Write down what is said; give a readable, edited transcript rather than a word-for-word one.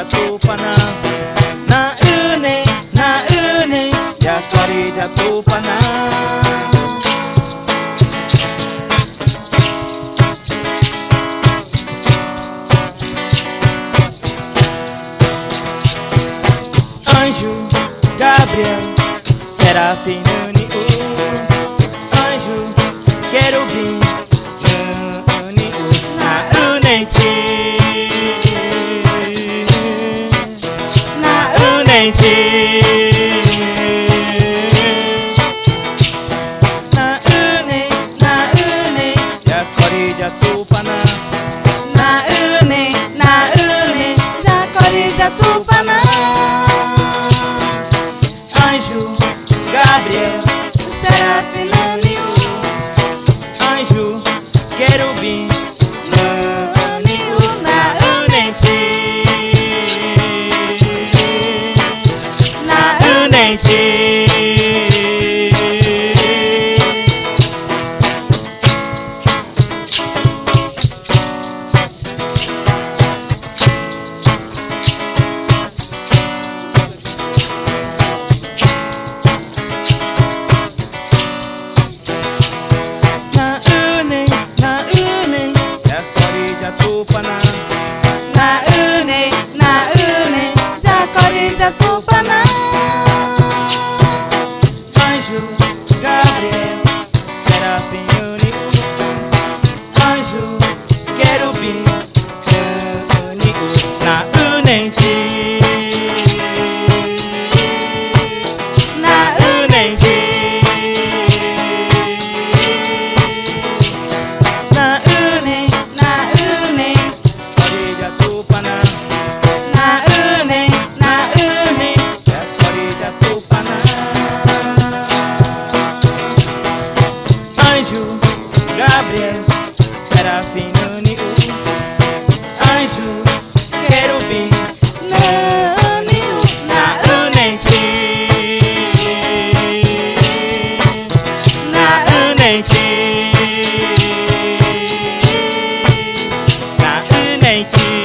Tupana, Naüüneῧtchi, Cori, Tupana. Anjo Gabriel, Serafin, Anjo Querubim, Naüüneῧtchi. Tupana, Tupana. Anjo Gabriel, Serafin, Anjo Querubim, Naüüneῧtchi, Naüüneῧtchi. Tupana. Anjo Gabriel, Serafim, Anjo Querubim, Naüüneῧtchi, Naüüneῧtchi, Tupana. Anjo Gabriel, Serafim, Anjo Querubim, Naüüneῧtchi, Naüüneῧtchi, Naüüneῧtchi.